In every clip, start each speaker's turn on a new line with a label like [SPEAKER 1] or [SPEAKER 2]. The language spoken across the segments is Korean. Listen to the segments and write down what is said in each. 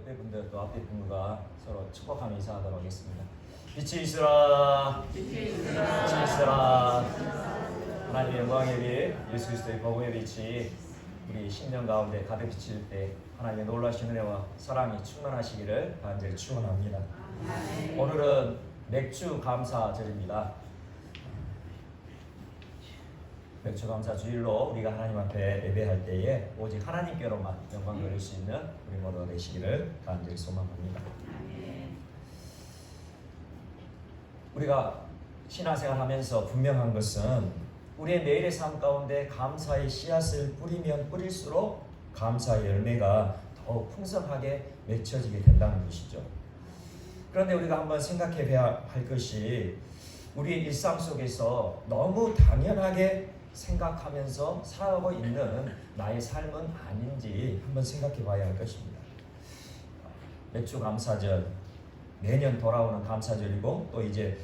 [SPEAKER 1] 옆에 분들 또 앞에 분들과 서로 축복하며 인사하도록 하겠습니다. 빛이 있으라. 빛이 있으라. 하나님의 영광의 빛, 예수 그리스도의 복음의 빛이 우리 심령 가운데 가득 비칠 때 하나님의 놀라신 은혜와 사랑이 충만하시기를 간절히 축원합니다. 오늘은 맥주 감사절입니다. 맥주 감사 주일로 우리가 하나님 앞에 예배할 때에 오직 하나님께로만 영광 돌릴 수 있는 우리 모두가 되시기를 간절히 소망합니다. 우리가 신앙생활 하면서 분명한 것은 우리의 매일의 삶 가운데 감사의 씨앗을 뿌리면 뿌릴수록 감사의 열매가 더욱 풍성하게 맺혀지게 된다는 것이죠. 그런데 우리가 한번 생각해 봐야 할 것이 우리의 일상 속에서 너무 당연하게 생각하면서 살아가고 있는 나의 삶은 아닌지 한번 생각해 봐야 할 것입니다. 맥주 감사절, 매년 돌아오는 감사절이고 또 이제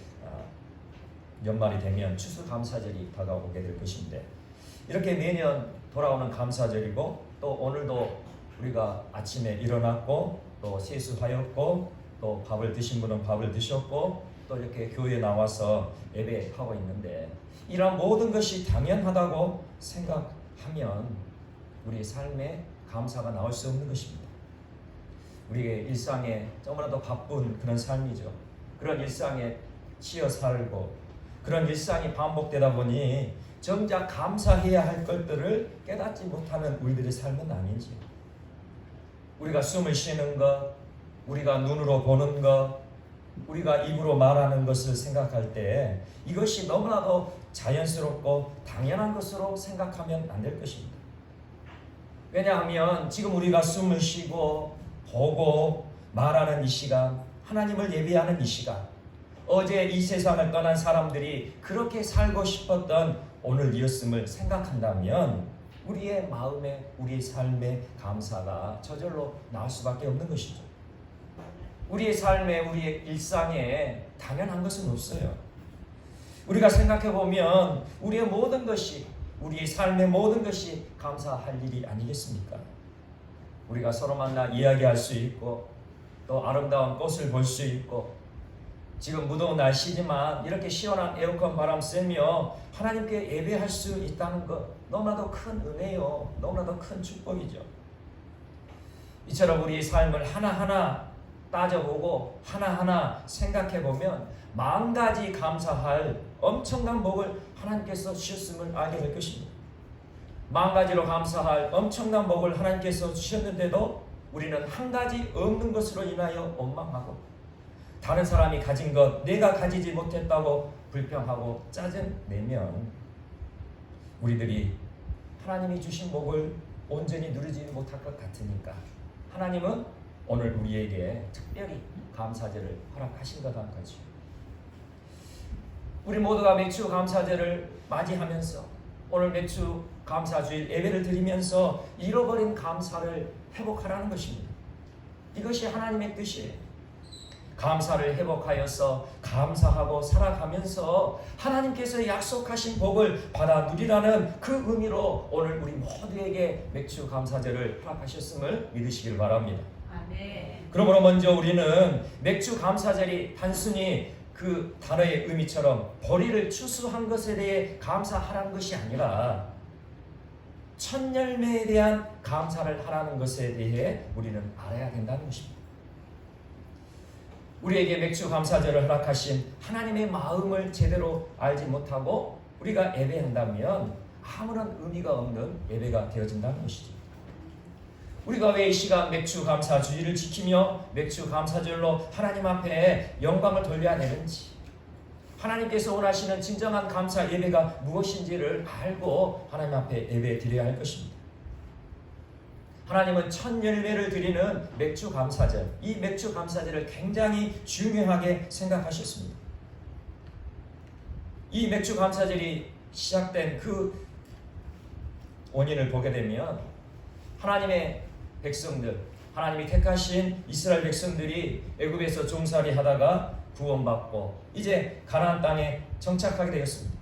[SPEAKER 1] 연말이 되면 추수감사절이 다가오게 될 것인데 이렇게 매년 돌아오는 감사절이고 또 오늘도 우리가 아침에 일어났고 또 세수하였고 또 밥을 드신 분은 밥을 드셨고 또 이렇게 교회에 나와서 예배하고 있는데 이런 모든 것이 당연하다고 생각하면 우리의 삶에 감사가 나올 수 없는 것입니다. 우리의 일상에 너무나도 바쁜 그런 삶이죠. 그런 일상에 치여 살고 그런 일상이 반복되다 보니 정작 감사해야 할 것들을 깨닫지 못하는 우리들의 삶은 아닌지요. 우리가 숨을 쉬는 것, 우리가 눈으로 보는 것, 우리가 입으로 말하는 것을 생각할 때 이것이 너무나도 자연스럽고 당연한 것으로 생각하면 안 될 것입니다. 왜냐하면 지금 우리가 숨을 쉬고 보고 말하는 이 시간, 하나님을 예배하는 이 시간, 어제 이 세상을 떠난 사람들이 그렇게 살고 싶었던 오늘이었음을 생각한다면 우리의 마음에, 우리의 삶에 감사가 저절로 나올 수밖에 없는 것이죠. 우리의 삶에, 우리의 일상에 당연한 것은 없어요. 우리가 생각해 보면 우리의 모든 것이, 우리의 삶의 모든 것이 감사할 일이 아니겠습니까? 우리가 서로 만나 이야기할 수 있고 또 아름다운 꽃을 볼 수 있고 지금 무더운 날씨지만 이렇게 시원한 에어컨 바람 쐬며 하나님께 예배할 수 있다는 것 너무나도 큰 은혜요. 너무나도 큰 축복이죠. 이처럼 우리의 삶을 하나하나 따져보고 하나하나 생각해보면 10,000가지 감사할 엄청난 복을 하나님께서 주셨음을 알게 될 것입니다. 10,000가지로 감사할 엄청난 복을 하나님께서 주셨는데도 우리는 한 가지 없는 것으로 인하여 원망하고 다른 사람이 가진 것 내가 가지지 못했다고 불평하고 짜증내면 우리들이 하나님이 주신 복을 온전히 누리지 못할 것 같으니까 하나님은 오늘 우리에게 특별히 감사절을 허락하신 것 한 가지. 우리 모두가 맥주 감사절을 맞이하면서 오늘 맥주 감사주일 예배를 드리면서 잃어버린 감사를 회복하라는 것입니다. 이것이 하나님의 뜻이에요. 감사를 회복하여서 감사하고 살아가면서 하나님께서 약속하신 복을 받아 누리라는 그 의미로 오늘 우리 모두에게 맥주 감사절을 허락하셨음을 믿으시길 바랍니다. 아멘. 그러므로 먼저 우리는 맥주 감사절이 단순히 그 단어의 의미처럼 보리를 추수한 것에 대해 감사하라는 것이 아니라 첫 열매에 대한 감사를 하라는 것에 대해 우리는 알아야 된다는 것입니다. 우리에게 맥주 감사절을 허락하신 하나님의 마음을 제대로 알지 못하고 우리가 예배한다면 아무런 의미가 없는 예배가 되어진다는 것이죠. 우리가 왜 이 시간 맥주 감사 주일을 지키며 맥주 감사절로 하나님 앞에 영광을 돌려야 되는지, 하나님께서 원하시는 진정한 감사 예배가 무엇인지를 알고 하나님 앞에 예배 드려야 할 것입니다. 하나님은 첫 열매를 드리는 맥주 감사절, 이 맥주 감사절을 굉장히 중요하게 생각하셨습니다. 이 맥주 감사절이 시작된 그 원인을 보게 되면 하나님의 백성들, 하나님이 택하신 이스라엘 백성들이 애굽에서 종살이 하다가 구원받고 이제 가나안 땅에 정착하게 되었습니다.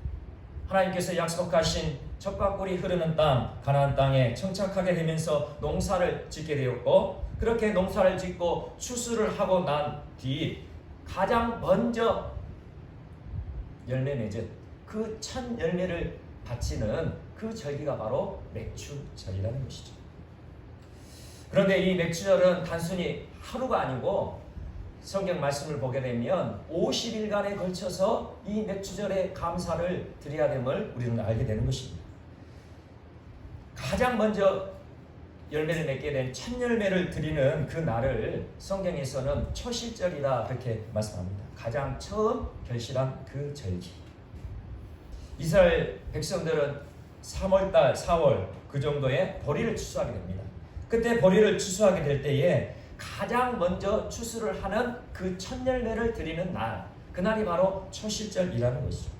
[SPEAKER 1] 하나님께서 약속하신 젖과 꿀이 흐르는 땅 가나안 땅에 정착하게 되면서 농사를 짓게 되었고 그렇게 농사를 짓고 추수를 하고 난 뒤 가장 먼저 열매 맺은 그 첫 열매를 바치는 그 절기가 바로 맥추절이라는 것이죠. 그런데 이 맥추절은 단순히 하루가 아니고 성경 말씀을 보게 되면 50일간에 걸쳐서 이 맥추절의 감사를 드려야 됨을 우리는 알게 되는 것입니다. 가장 먼저 열매를 맺게 된 첫 열매를 드리는 그 날을 성경에서는 초실절이라 그렇게 말씀합니다. 가장 처음 결실한 그 절기. 이스라엘 백성들은 3월달 4월 그 정도에 보리를 추수하게 됩니다. 그때 보리를 추수하게 될 때에 가장 먼저 추수를 하는 그 첫 열매를 드리는 날, 그날이 바로 초실절이라는 것이죠.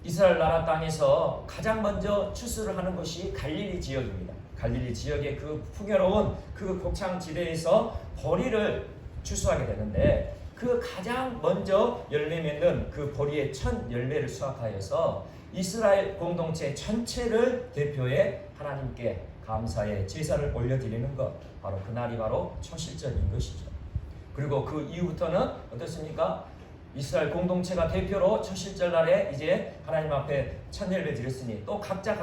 [SPEAKER 1] 이스라엘 나라 땅에서 가장 먼저 추수를 하는 것이 갈릴리 지역입니다. 갈릴리 지역의 그 풍요로운 그 곡창지대에서 보리를 추수하게 되는데, 그 가장 먼저 열매 맺는 그 보리의 첫 열매를 수확하여서 이스라엘 공동체 전체를 대표해 하나님께 감사의 제사를 올려드리는 것, 바로 그날이 바로 초실절인 것이죠. 그리고 그 이후부터는 어떻습니까? 이스라엘 공동체가 대표로 초실절 날에 이제 하나님 앞에 첫 열매 드렸으니 또 각자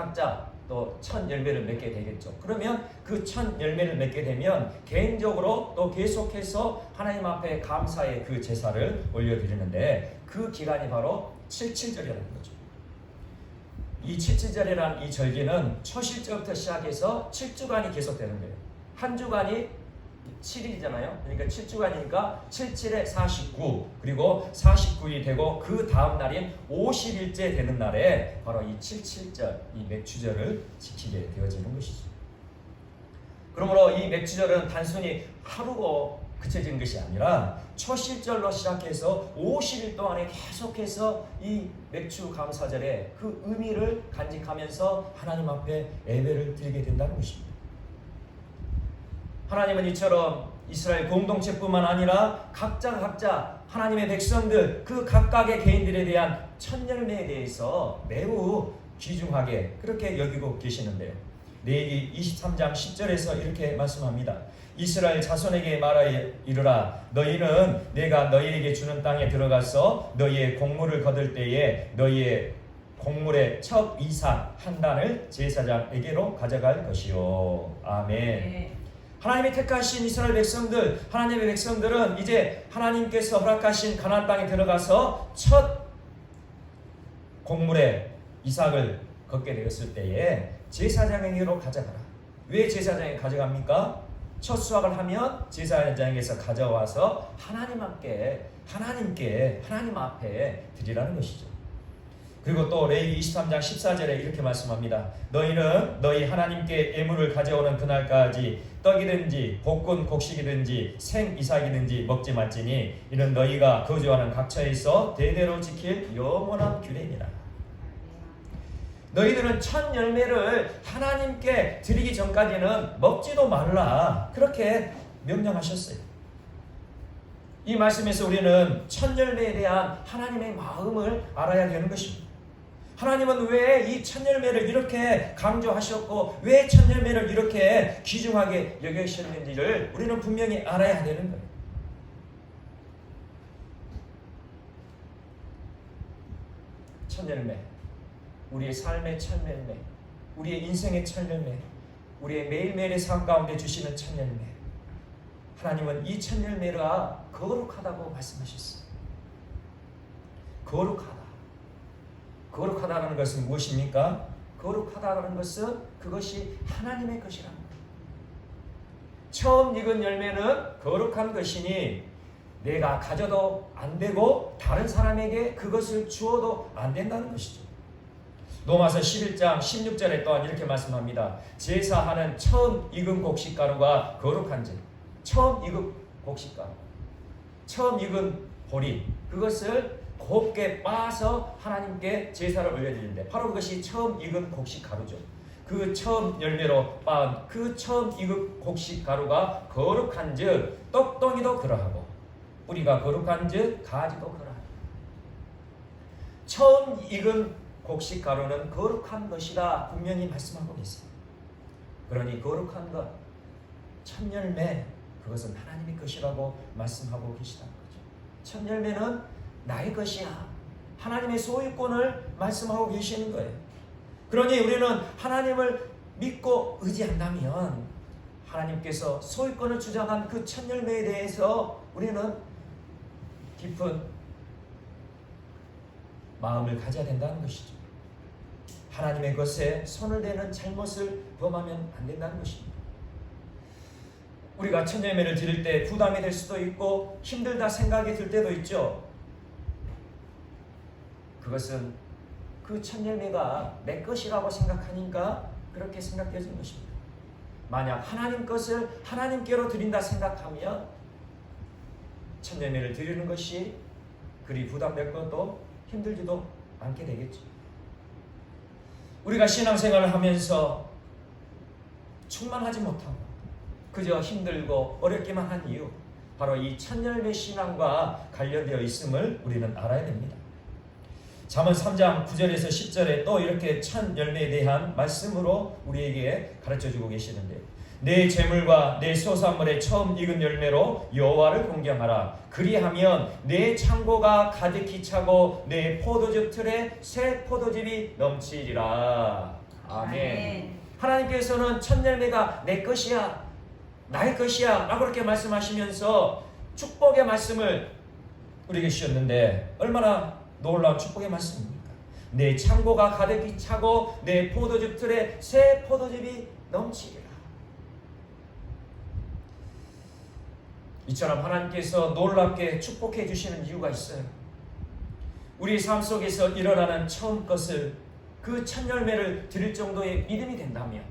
[SPEAKER 1] 또 첫 열매를 맺게 되겠죠. 그러면 그 첫 열매를 맺게 되면 개인적으로 또 계속해서 하나님 앞에 감사의 그 제사를 올려드리는데, 그 기간이 바로 칠칠절이라는 거죠. 이 칠칠절이라는 이 절기는 초실절부터 시작해서 7주간이 계속되는 거예요. 한 주간이 7일이잖아요. 그러니까 7주간이니까 77에 49, 그리고 49일이 되고 그 다음 날인 50일째 되는 날에 바로 이 77절, 이 맥추절을 지키게 되어지는 것이죠. 그러므로 이 맥추절은 단순히 하루고 그쳐진 것이 아니라 초실절로 시작해서 50일 동안에 계속해서 이 맥추 감사절의 그 의미를 간직하면서 하나님 앞에 예배를 드리게 된다는 것입니다. 하나님은 이처럼 이스라엘 공동체뿐만 아니라 각자 하나님의 백성들 그 각각의 개인들에 대한 첫 열매에 대해서 매우 귀중하게 그렇게 여기고 계시는데요. 레위기 23장 10절에서 이렇게 말씀합니다. 이스라엘 자손에게 말하여 이르라. 너희는 내가 너희에게 주는 땅에 들어가서 너희의 곡물을 거둘 때에 너희의 곡물의 첫 이삭 한 단을 제사장에게로 가져갈 것이요. 아멘. 네. 하나님이 택하신 이스라엘 백성들, 하나님의 백성들은 이제 하나님께서 허락하신 가나안 땅에 들어가서 첫 곡물의 이삭을 걷게 되었을 때에 제사장에게로 가져가라. 왜 제사장에게 가져갑니까? 첫 수확을 하면 제사장에게서 가져와서 하나님 앞에 드리라는 것이죠. 그리고 또 레위기 23장 14절에 이렇게 말씀합니다. 너희는 너희 하나님께 예물을 가져오는 그날까지 떡이든지 볶은 곡식이든지 생 이삭이든지 먹지 말지니 이는 너희가 거주하는 각처에서 대대로 지킬 영원한 규례니라. 너희들은 첫 열매를 하나님께 드리기 전까지는 먹지도 말라, 그렇게 명령하셨어요. 이 말씀에서 우리는 첫 열매에 대한 하나님의 마음을 알아야 되는 것입니다. 하나님은 왜 이 첫 열매를 이렇게 강조하셨고 왜 첫 열매를 이렇게 귀중하게 여기셨는지를 우리는 분명히 알아야 되는 거예요. 첫 열매, 우리의 삶의 첫 열매, 우리의 인생의 첫 열매, 우리의 매일매일의 삶 가운데 주시는 첫 열매, 하나님은 이 첫 열매가 거룩하다고 말씀하셨어요. 거룩하다는 것은 무엇입니까? 거룩하다는 것은 그것이 하나님의 것이라는 거예요. 처음 익은 열매는 거룩한 것이니 내가 가져도 안 되고 다른 사람에게 그것을 주어도 안 된다는 것이죠. 로마서 11장 16절에 또한 이렇게 말씀합니다. 제사하는 처음 익은 곡식가루가 거룩한즉, 처음 익은 곡식가루, 처음 익은 보리, 그것을 곱게 빻아서 하나님께 제사를 올려드리는데 바로 그것이 처음 익은 곡식가루죠. 그 처음 열매로 빻은 그 처음 익은 곡식가루가 거룩한즉 떡덩이도 그러하고 뿌리가 거룩한즉 가지도 그러하고. 처음 익은 곡식가루는 거룩한 것이다 분명히 말씀하고 있어요. 그러니 거룩한 것, 첫 열매, 그것은 하나님의 것이라고 말씀하고 계시다는 거죠. 첫 열매는 나의 것이야. 하나님의 소유권을 말씀하고 계시는 거예요. 그러니 우리는 하나님을 믿고 의지한다면 하나님께서 소유권을 주장한 그 첫 열매에 대해서 우리는 깊은 마음을 가져야 된다는 것이죠. 하나님의 것에 손을 대는 잘못을 범하면 안 된다는 것입니다. 우리가 첫 열매를 드릴 때 부담이 될 수도 있고 힘들다 생각이 들 때도 있죠. 그것은 그 첫 열매가 내 것이라고 생각하니까 그렇게 생각되어진 것입니다. 만약 하나님 것을 하나님께로 드린다 생각하면 첫 열매를 드리는 것이 그리 부담될 것도 힘들지도 않게 되겠죠. 우리가 신앙생활을 하면서 충만하지 못하고 그저 힘들고 어렵기만 한 이유, 바로 이 첫 열매 신앙과 관련되어 있음을 우리는 알아야 됩니다. 잠언 3장 9절에서 10절에 또 이렇게 첫 열매에 대한 말씀으로 우리에게 가르쳐주고 계시는데요. 내 재물과 내 소산물의 처음 익은 열매로 여호와를 공경하라. 그리하면 내 창고가 가득히 차고 내 포도즙 틀에 새 포도즙이 넘치리라. 아멘. 하나님께서는 첫 열매가 내 것이야, 나의 것이야 라고 그렇게 말씀하시면서 축복의 말씀을 우리에게 주셨는데 얼마나 놀라운 축복의 말씀입니까? 내 창고가 가득히 차고 내 포도즙 틀에 새 포도즙이 넘치리라. 이처럼 하나님께서 놀랍게 축복해 주시는 이유가 있어요. 우리 삶 속에서 일어나는 처음 것을, 그 첫 열매를 드릴 정도의 믿음이 된다면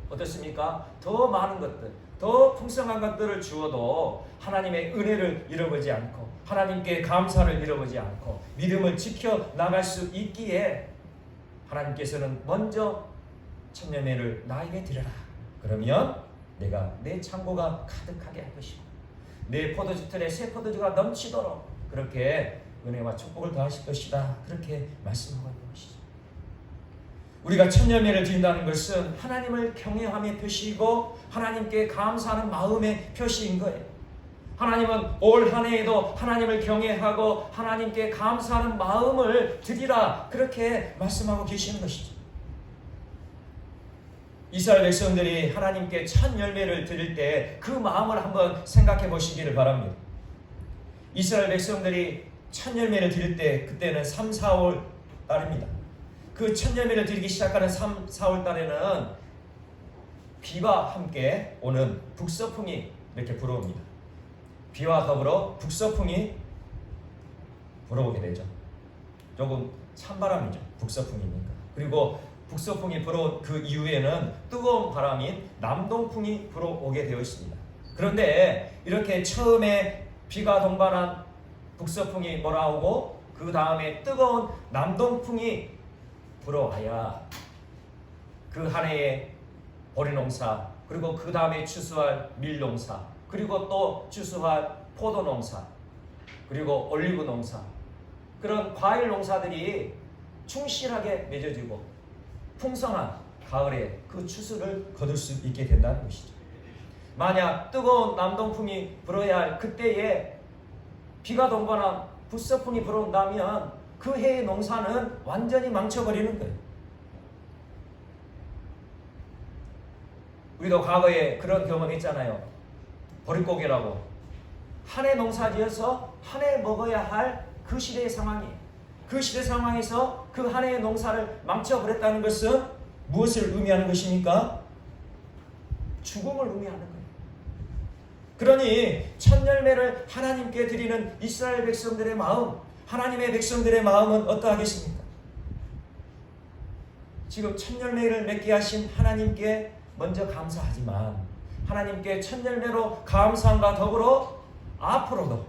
[SPEAKER 1] 어떻습니까? 더 많은 것들, 더 풍성한 것들을 주어도 하나님의 은혜를 잃어보지 않고 하나님께 감사를 잃어보지 않고 믿음을 지켜나갈 수 있기에 하나님께서는 먼저 첫 열매를 나에게 드려라. 그러면 내가 내 창고가 가득하게 할 것이고 내 포도즙 틀에 새 포도주가 넘치도록 그렇게 은혜와 축복을 더하실 것이다. 그렇게 말씀하고 있는 것이죠. 우리가 첫 열매를 드린다는 것은 하나님을 경외함의 표시이고 하나님께 감사하는 마음의 표시인 거예요. 하나님은 올 한 해에도 하나님을 경외하고 하나님께 감사하는 마음을 드리라. 그렇게 말씀하고 계시는 것이죠. 이스라엘 백성들이 하나님께 첫 열매를 드릴 때 그 마음을 한번 생각해 보시기를 바랍니다. 이스라엘 백성들이 첫 열매를 드릴 때 그때는 3, 4월 달입니다. 그 첫 열매를 드리기 시작하는 3, 4월 달에는 비와 함께 오는 북서풍이 이렇게 불어옵니다. 비와 더불어 북서풍이 불어오게 되죠. 조금 찬바람이죠. 북서풍이니까. 그리고 북서풍이 불어온 그 이후에는 뜨거운 바람인 남동풍이 불어오게 되어 있습니다. 그런데 이렇게 처음에 비가 동반한 북서풍이 몰아오고 그 다음에 뜨거운 남동풍이 불어와야 그 한 해의 보리농사, 그리고 그 다음에 추수할 밀농사, 그리고 또 추수할 포도농사, 그리고 올리브 농사, 그런 과일 농사들이 충실하게 맺어지고 풍성한 가을에 그 추수를 거둘 수 있게 된다는 것이죠. 만약 뜨거운 남동풍이 불어야 할 그때에 비가 동반한 북서풍이 불어온다면 그 해의 농사는 완전히 망쳐버리는 거예요. 우리도 과거에 그런 경험했잖아요. 보릿고개라고 한 해 농사 지어서 한 해 먹어야 할 그 시대의 상황이에요. 그 시대 상황에서 그 한 해의 농사를 망쳐버렸다는 것은 무엇을 의미하는 것입니까? 죽음을 의미하는 거예요. 그러니 첫 열매를 하나님께 드리는 이스라엘 백성들의 마음, 하나님의 백성들의 마음은 어떠하겠습니까? 지금 첫 열매를 맺게 하신 하나님께 먼저 감사하지만 하나님께 첫 열매로 감사함과 더불어 앞으로도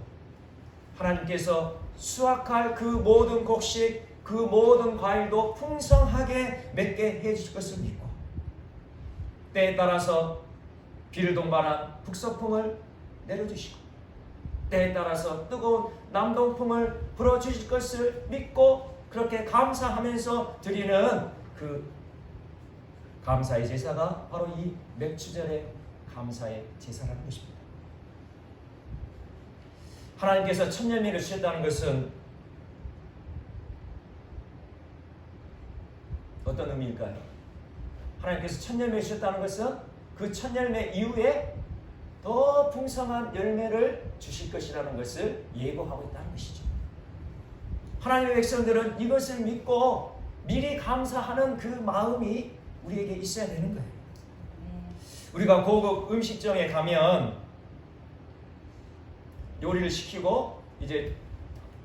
[SPEAKER 1] 하나님께서 수확할 그 모든 곡식, 그 모든 과일도 풍성하게 맺게 해주실 것을 믿고 때에 따라서 비를 동반한 북서풍을 내려주시고 때에 따라서 뜨거운 남동풍을 불어주실 것을 믿고 그렇게 감사하면서 드리는 그 감사의 제사가 바로 이 맥주절의 감사의 제사라는 것입니다. 하나님께서 첫 열매를 주셨다는 것은 어떤 의미일까요? 하나님께서 첫 열매를 주셨다는 것은 그 첫 열매 이후에 더 풍성한 열매를 주실 것이라는 것을 예고하고 있다는 것이죠. 하나님의 백성들은 이것을 믿고 미리 감사하는 그 마음이 우리에게 있어야 되는 거예요. 우리가 고급 음식점에 가면 요리를 시키고 이제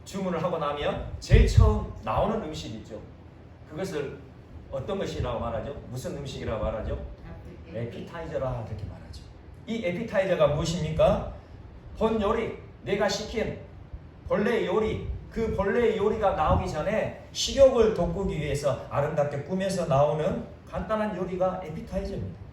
[SPEAKER 1] 주문을 하고 나면 제일 처음 나오는 음식 있죠. 그것을 어떤 것이라고 말하죠? 무슨 음식이라고 말하죠? 에피타이저라 그렇게 말하죠. 이 에피타이저가 무엇입니까? 본 요리, 내가 시킨 본래 요리, 그 본래 요리가 나오기 전에 식욕을 돋구기 위해서 아름답게 꾸며서 나오는 간단한 요리가 에피타이저입니다.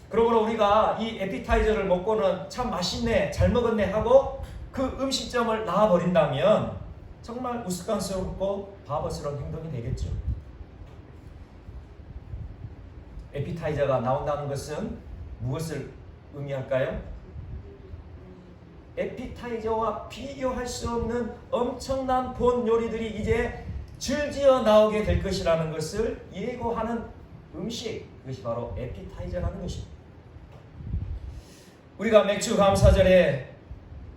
[SPEAKER 1] 그러므로 우리가 이 에피타이저를 먹고는 참 맛있네, 잘 먹었네 하고 그 음식점을 나와버린다면 정말 우스꽝스럽고 바보스러운 행동이 되겠죠. 에피타이저가 나온다는 것은 무엇을 의미할까요? 에피타이저와 비교할 수 없는 엄청난 본 요리들이 이제 줄지어 나오게 될 것이라는 것을 예고하는 음식, 그것이 바로 에피타이저라는 것입니다. 우리가 맥주 감사절에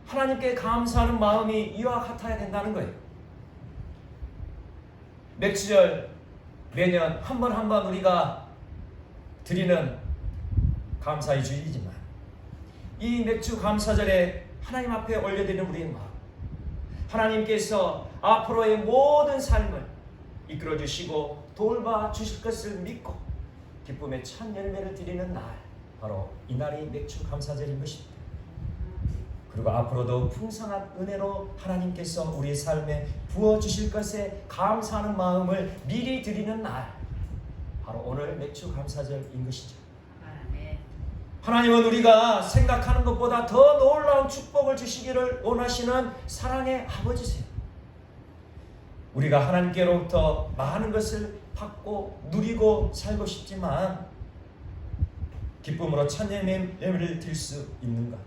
[SPEAKER 1] 하나님께 감사하는 마음이 이와 같아야 된다는 거예요. 맥주절 매년 한 번 한 번 우리가 드리는 감사의 주일이지만 이 맥주 감사절에 하나님 앞에 올려드리는 우리의 마음, 하나님께서 앞으로의 모든 삶을 이끌어 주시고 돌봐 주실 것을 믿고 기쁨의 첫 열매를 드리는 날, 바로 이날이 맥주 감사절인 것입니다. 그리고 앞으로도 풍성한 은혜로 하나님께서 우리의 삶에 부어주실 것에 감사하는 마음을 미리 드리는 날, 바로 오늘 맥주 감사절인 것이죠. 하나님은 우리가 생각하는 것보다 더 놀라운 축복을 주시기를 원하시는 사랑의 아버지세요. 우리가 하나님께로부터 많은 것을 받고 누리고 살고 싶지만 기쁨으로 첫 열매를 드릴 수 있는가?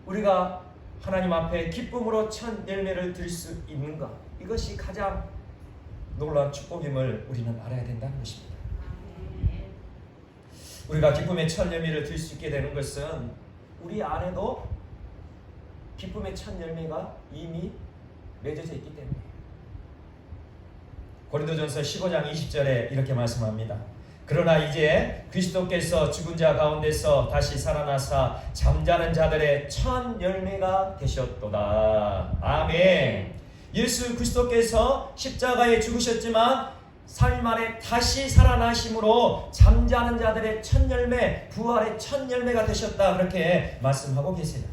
[SPEAKER 1] 우리가 하나님 앞에 기쁨으로 첫 열매를 드릴 수 있는가? 이것이 가장 놀라운 축복임을 우리는 알아야 된다는 것입니다. 우리가 기쁨의 첫 열매를 드릴 수 있게 되는 것은 우리 안에도 기쁨의 첫 열매가 이미 맺어져 있기 때문이에요. 고린도전서 15장 20절에 이렇게 말씀합니다. 그러나 이제 그리스도께서 죽은 자 가운데서 다시 살아나사 잠자는 자들의 첫 열매가 되셨도다. 아멘. 예수 그리스도께서 십자가에 죽으셨지만 3일 만에 다시 살아나심으로 잠자는 자들의 첫 열매, 부활의 첫 열매가 되셨다, 그렇게 말씀하고 계세요.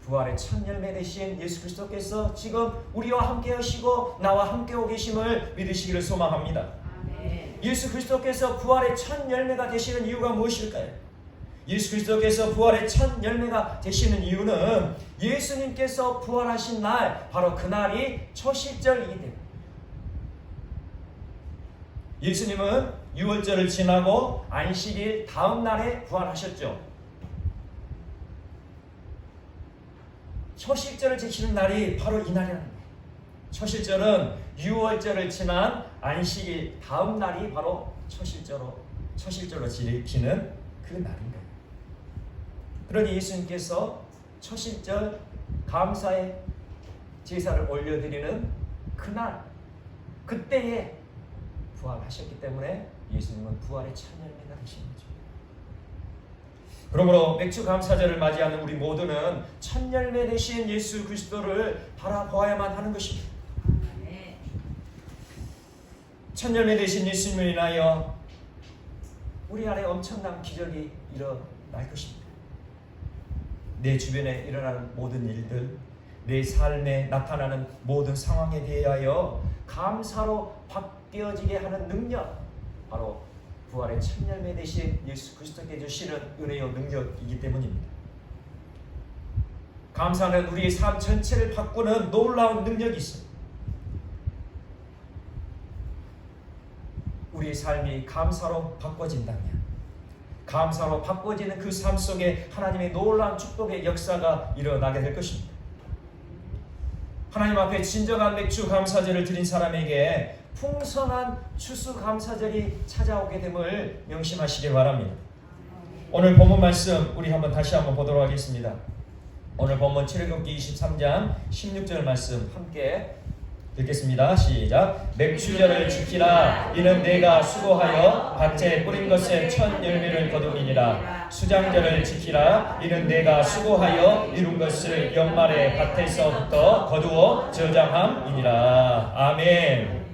[SPEAKER 1] 부활의 첫 열매 되신 예수 그리스도께서 지금 우리와 함께 하시고 나와 함께 오 계심을 믿으시기를 소망합니다. 아멘. 예수 그리스도께서 부활의 첫 열매가 되시는 이유가 무엇일까요? 예수 그리스도께서 부활의 첫 열매가 되시는 이유는 예수님께서 부활하신 날, 바로 그날이 초실절이기 때문입니다. 예수님은 유월절을 지나고 안식일 다음 날에 부활하셨죠. 초실절을 지키는 날이 바로 이날이라는 거예요. 초실절은 유월절을 지난 안식일 다음 날이 바로 초실절로 지키는 그 날인 거예요. 그러니 예수님께서 초실절 감사의 제사를 올려드리는 그날, 그때에 부활하셨기 때문에 예수님은 부활의 첫 열매가 되신 거죠. 그러므로 맥주 감사절을 맞이하는 우리 모두는 첫 열매 되신 예수 그리스도를 바라보아야만 하는 것입니다. 첫 열매 되신 예수님을 인하여 우리 안에 엄청난 기적이 일어날 것입니다. 내 주변에 일어나는 모든 일들, 내 삶에 나타나는 모든 상황에 대하여 감사로 바뀌어지게 하는 능력, 바로 부활의 첫 열매 되신 예수 그리스도께 주시는 은혜요 능력이기 때문입니다. 감사는 우리의 삶 전체를 바꾸는 놀라운 능력이 있습니다. 우리의 삶이 감사로 바꿔진다면 감사로 바꿔지는 그 삶 속에 하나님의 놀라운 축복의 역사가 일어나게 될 것입니다. 하나님 앞에 진정한 맥주 감사제를 드린 사람에게 풍성한 추수감사절이 찾아오게 됨을 명심하시기 바랍니다. 오늘 본문 말씀 우리 다시 한번 보도록 하겠습니다. 오늘 본문 출애굽기 23장 16절 말씀 함께 읽겠습니다. 시작. 맥주절을 지키라. 이는 내가 수고하여 밭에 뿌린 것의 첫 열매를 거두리니라. 수장절을 지키라. 이는 내가 수고하여 이룬 것을 연말에 밭에서부터 거두어 저장함이니라. 아멘.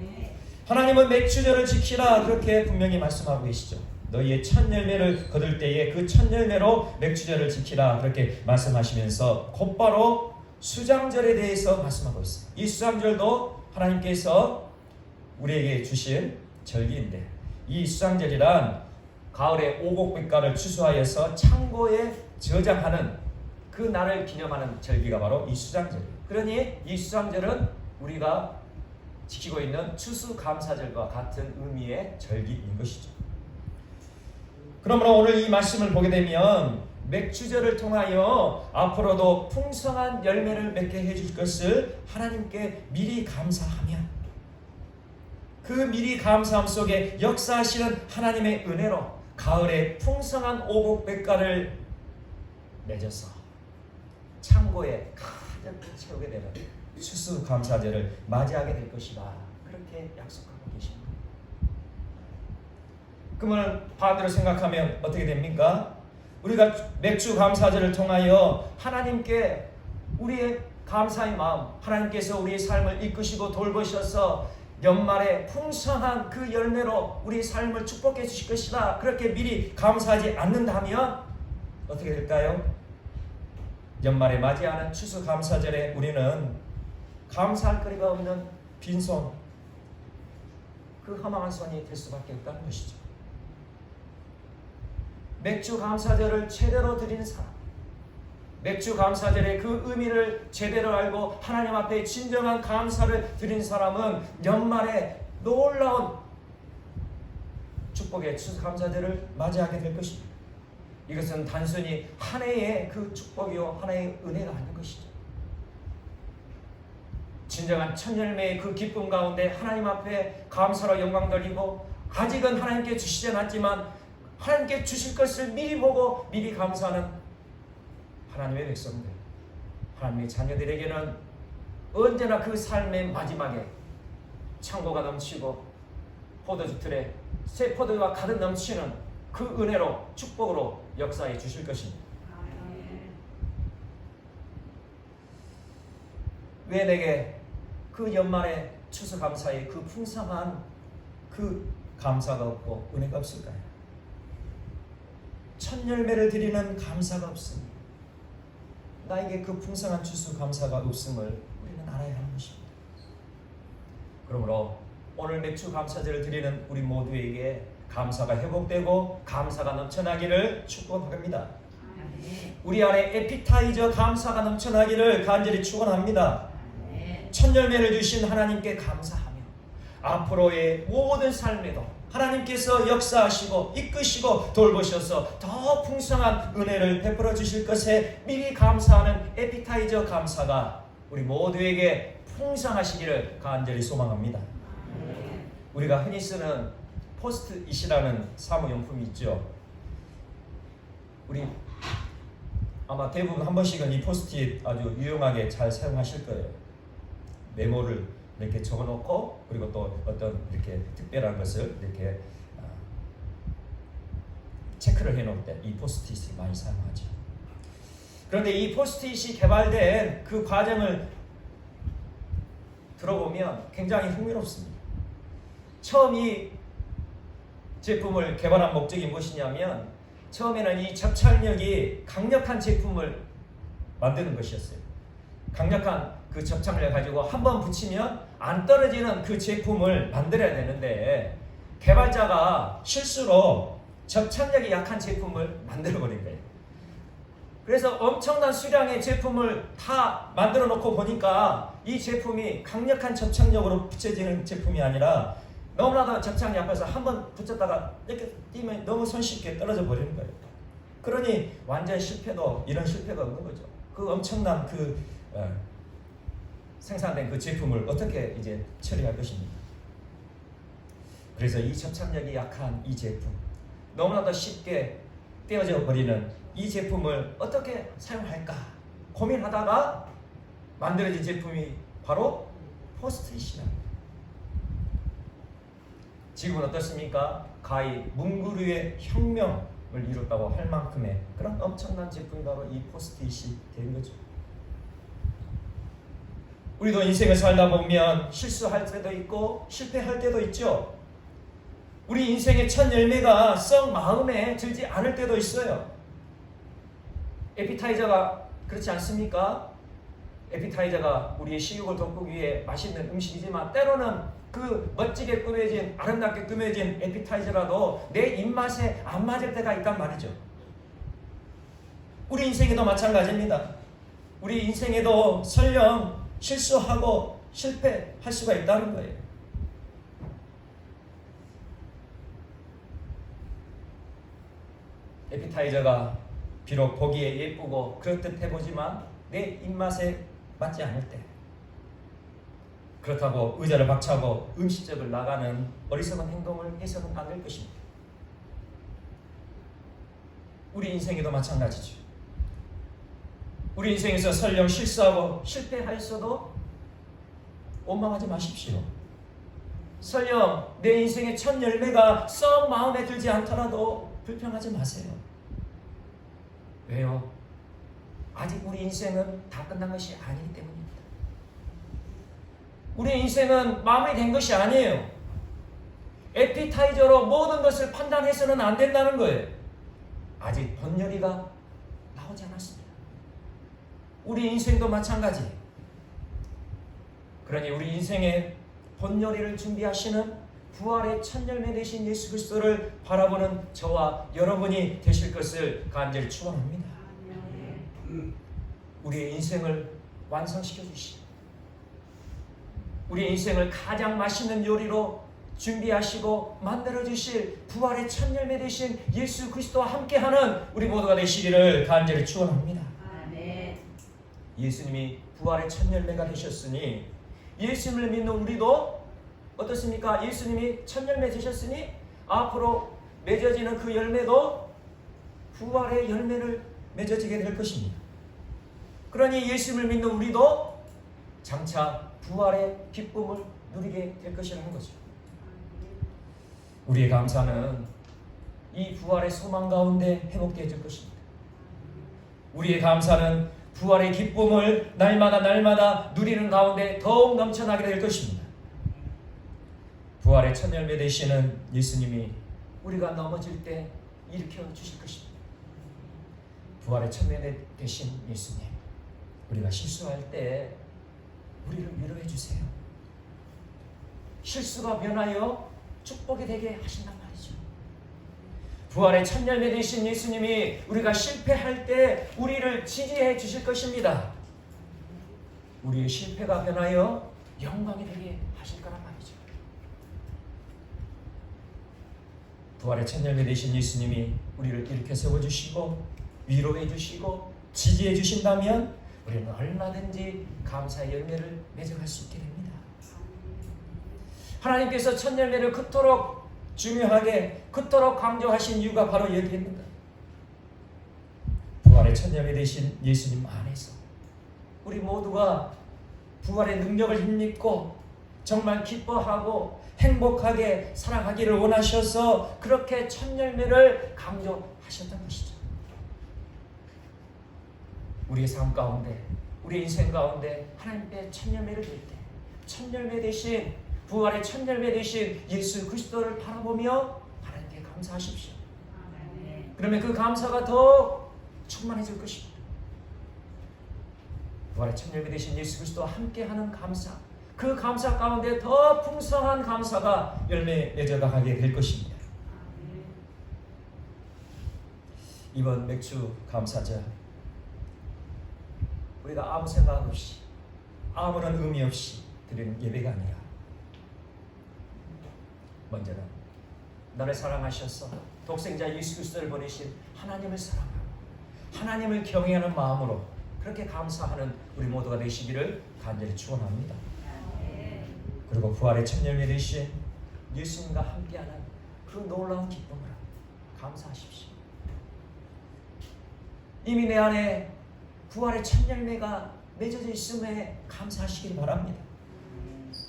[SPEAKER 1] 하나님은 맥주절을 지키라 그렇게 분명히 말씀하고 계시죠. 너희의 첫 열매를 거둘 때에 그 첫 열매로 맥주절을 지키라 그렇게 말씀하시면서 곧바로 수장절에 대해서 말씀하고 있어요. 이 수장절도 하나님께서 우리에게 주신 절기인데, 이 수장절이란 가을에 오곡백과를 추수하여서 창고에 저장하는 그 날을 기념하는 절기가 바로 이 수장절이에요. 그러니 이 수장절은 우리가 지키고 있는 추수감사절과 같은 의미의 절기인 것이죠. 그러므로 오늘 이 말씀을 보게 되면 맥주절을 통하여 앞으로도 풍성한 열매를 맺게 해줄 것을 하나님께 미리 감사하며, 그 미리 감사함 속에 역사하시는 하나님의 은혜로 가을에 풍성한 오곡백과를 맺어서 창고에 가득 채우게 되는 추수감사절을 맞이하게 될 것이다 그렇게 약속하고 계십니다. 그러면 반대로 생각하면 어떻게 됩니까? 우리가 맥주 감사절을 통하여 하나님께 우리의 감사의 마음, 하나님께서 우리의 삶을 이끄시고 돌보셔서 연말에 풍성한 그 열매로 우리의 삶을 축복해 주실 것이다 그렇게 미리 감사하지 않는다면 어떻게 될까요? 연말에 맞이하는 추수감사절에 우리는 감사할 거리가 없는 빈손, 그 허망한 손이 될 수밖에 없다는 것이죠. 맥주 감사절을 제대로 드리는 사람, 맥주 감사절의 그 의미를 제대로 알고 하나님 앞에 진정한 감사를 드린 사람은 연말에 놀라운 축복의 추수감사절을 맞이하게 될 것입니다. 이것은 단순히 한 해의 그 축복이요 하나의 은혜가 아닌 것이죠. 진정한 첫 열매의 그 기쁨 가운데 하나님 앞에 감사로 영광 돌리고, 아직은 하나님께 주시지 않았지만 하나님께 주실 것을 미리 보고 미리 감사하는 하나님의 백성들, 하나님의 자녀들에게는 언제나 그 삶의 마지막에 창고가 넘치고 포도주 틀에 새 포도가 가득 넘치는 그 은혜로 축복으로 역사해 주실 것입니다. 왜 내게 그 연말에 추수감사의 그 풍성한 그 감사가 없고 은혜가 없을까요? 첫 열매를 드리는 감사가 없습니다. 나에게 그 풍성한 추수감사가 없음을 우리는 알아야 하는 것입니다. 그러므로 오늘 맥주 감사절을 드리는 우리 모두에게 감사가 회복되고 감사가 넘쳐나기를 축복합니다. 우리 안에 에피타이저 감사가 넘쳐나기를 간절히 축원합니다. 첫 열매를 주신 하나님께 감사하며 앞으로의 모든 삶에도 하나님께서 역사하시고 이끄시고 돌보셔서 더 풍성한 은혜를 베풀어 주실 것에 미리 감사하는 에피타이저 감사가 우리 모두에게 풍성하시기를 간절히 소망합니다. 우리가 흔히 쓰는 포스트잇이라는 사무용품이 있죠. 우리 아마 대부분 한 번씩은 이 포스트잇 아주 유용하게 잘 사용하실 거예요. 메모를 이렇게 적어놓고 그리고 또 어떤 이렇게 특별한 것을 이렇게 체크를 해놓을 때 이 포스트잇을 많이 사용하죠. 그런데 이 포스트잇이 개발된 그 과정을 들어보면 굉장히 흥미롭습니다. 처음 이 제품을 개발한 목적이 무엇이냐면 처음에는 이 접착력이 강력한 제품을 만드는 것이었어요. 강력한 그 접착력을 가지고 한번 붙이면 안 떨어지는 그 제품을 만들어야 되는데 개발자가 실수로 접착력이 약한 제품을 만들어버린 거예요. 그래서 엄청난 수량의 제품을 다 만들어 놓고 보니까 이 제품이 강력한 접착력으로 붙여지는 제품이 아니라 너무나도 접착이 앞에서 한번 붙였다가 이렇게 뛰면 너무 손쉽게 떨어져 버리는 거예요. 그러니 완전 실패도 이런 실패가 없는 거죠. 그 엄청난 생산된 그 제품을 어떻게 이제 처리할 것입니까? 그래서 이 접착력이 약한 이 제품, 너무나도 쉽게 떼어져 버리는 이 제품을 어떻게 사용할까 고민하다가 만들어진 제품이 바로 포스트잇이랍니다. 지금은 어떻습니까? 가히 문구류의 혁명을 이뤘다고 할 만큼의 그런 엄청난 제품이 바로 이 포스트잇이 된 거죠. 우리도 인생을 살다 보면 실수할 때도 있고 실패할 때도 있죠. 우리 인생의 첫 열매가 썩 마음에 들지 않을 때도 있어요. 에피타이저가 그렇지 않습니까? 에피타이저가 우리의 식욕을 돋구기 위해 맛있는 음식이지만 때로는 그 멋지게 꾸며진 아름답게 꾸며진 에피타이저라도 내 입맛에 안 맞을 때가 있단 말이죠. 우리 인생에도 마찬가지입니다. 우리 인생에도 설령 실수하고 실패할 수가 있다는 거예요. 에피타이저가 비록 보기에 예쁘고 그럴듯해 보지만 내 입맛에 맞지 않을 때, 그렇다고 의자를 박차고 음식점을 나가는 어리석은 행동을 해서는 안 될 것입니다. 우리 인생에도 마찬가지죠. 우리 인생에서 설령 실수하고 실패하였어도 원망하지 마십시오. 설령 내 인생의 첫 열매가 썩 마음에 들지 않더라도 불평하지 마세요. 왜요? 아직 우리 인생은 다 끝난 것이 아니기 때문입니다. 우리 인생은 마무리 된 것이 아니에요. 에피타이저로 모든 것을 판단해서는 안 된다는 거예요. 아직 본요리가 나오지 않았습니다. 우리 인생도 마찬가지예요. 그러니 우리 인생의 본요리를 준비하시는 부활의 첫 열매 되신 예수 그리스도를 바라보는 저와 여러분이 되실 것을 간절히 축원합니다. 우리의 인생을 완성시켜 주시고 우리의 인생을 가장 맛있는 요리로 준비하시고 만들어 주실 부활의 첫 열매 되신 예수 그리스도와 함께하는 우리 모두가 되시기를 간절히 축원합니다. 예수님이 부활의 첫 열매가 되셨으니 예수님을 믿는 우리도 어떻습니까? 예수님이 첫 열매 되셨으니 앞으로 맺어지는 그 열매도 부활의 열매를 맺어지게 될 것입니다. 그러니 예수님을 믿는 우리도 장차 부활의 기쁨을 누리게 될 것이라는 거죠. 우리의 감사는 이 부활의 소망 가운데 회복되어질 것입니다. 우리의 감사는 부활의 기쁨을 날마다 누리는 가운데 더욱 넘쳐나게 될 것입니다. 부활의 첫 열매 되시는 예수님이 우리가 넘어질 때 일으켜 주실 것입니다. 부활의 첫 열매 되신 예수님, 우리가 실수할 때 우리를 위로해 주세요. 실수가 변하여 축복이 되게 하신단 말이죠. 부활의 첫 열매 되신 예수님이 우리가 실패할 때 우리를 지지해 주실 것입니다. 우리의 실패가 변하여 영광이 되게 하실 거란 말이죠. 부활의 첫 열매 되신 예수님이 우리를 일으켜 세워주시고 위로해 주시고 지지해 주신다면 우리는 얼마든지 감사의 열매를 맺어갈 수 있게 됩니다. 하나님께서 첫 열매를 그토록 중요하게 그토록 강조하신 이유가 바로 여기입니다. 부활의 첫 열매 되신 예수님 안에서 우리 모두가 부활의 능력을 힘입고 정말 기뻐하고 행복하게 살아가기를 원하셔서 그렇게 첫 열매를 강조하셨던 것이죠. 우리의 삶 가운데, 우리의 인생 가운데 하나님께 첫 열매를 들 때, 첫 열매 대신 부활의 첫 열매 대신 예수 그리스도를 바라보며 하나님께 감사하십시오. 그러면 그 감사가 더 충만해질 것입니다. 부활의 첫 열매 대신 예수 그리스도와 함께하는 감사, 그 감사 가운데 더 풍성한 감사가 열매 맺어가게 될 것입니다. 이번 맥주 감사절 우리가 아무 생각 없이 아무런 의미 없이 드리는 예배가 아니라 먼저는 너를 사랑하셔서 독생자 예수 그리스도를 보내신 하나님을 사랑하고 하나님을 경외하는 마음으로 그렇게 감사하는 우리 모두가 되시기를 간절히 축원합니다. 그리고 부활의 첫 열매 되신 예수님과 함께하는 그 놀라운 기쁨을 감사하십시오. 이미 내 안에 부활의 첫 열매가 맺어져 있음에 감사하시길 바랍니다.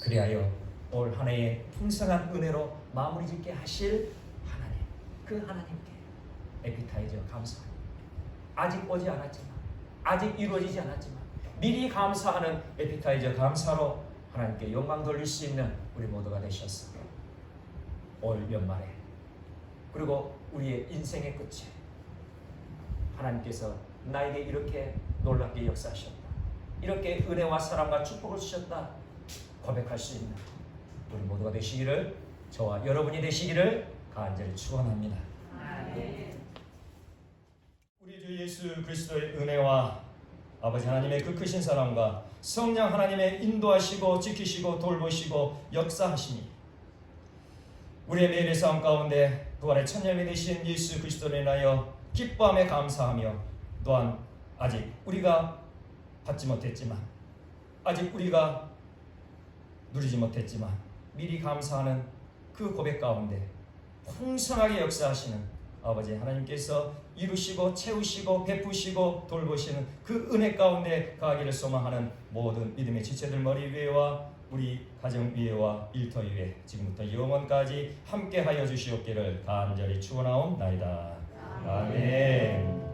[SPEAKER 1] 그리하여 올 한 해의 풍성한 은혜로 마무리 짓게 하실 하나님, 그 하나님께 에피타이저 감사합니다. 아직 오지 않았지만, 아직 이루어지지 않았지만 미리 감사하는 에피타이저 감사로 하나님께 영광 돌릴 수 있는 우리 모두가 되셨어. 올 연말에 그리고 우리의 인생의 끝에 하나님께서 나에게 이렇게 놀랍게 역사하셨다, 이렇게 은혜와 사랑과 축복을 주셨다 고백할 수 있는 우리 모두가 되시기를, 저와 여러분이 되시기를 간절히 축원합니다. 우리 주 예수 그리스도의 은혜와 아버지 하나님의 그 크신 사랑과 성령 하나님의 인도하시고 지키시고 돌보시고 역사하심이 우리의 매일의 삶 가운데 부활의 첫 열매 되신 예수 그리스도를 인하여 기뻐함에 감사하며, 또한 아직 우리가 받지 못했지만, 아직 우리가 누리지 못했지만 미리 감사하는 그 고백 가운데 풍성하게 역사하시는 아버지 하나님께서 이루시고 채우시고 베푸시고 돌보시는 그 은혜 가운데 가기를 소망하는 모든 믿음의 지체들 머리 위에와 우리 가정 위에와 일터 위에 지금부터 영원까지 함께하여 주시옵기를 간절히 축원하옵나이다. 아멘.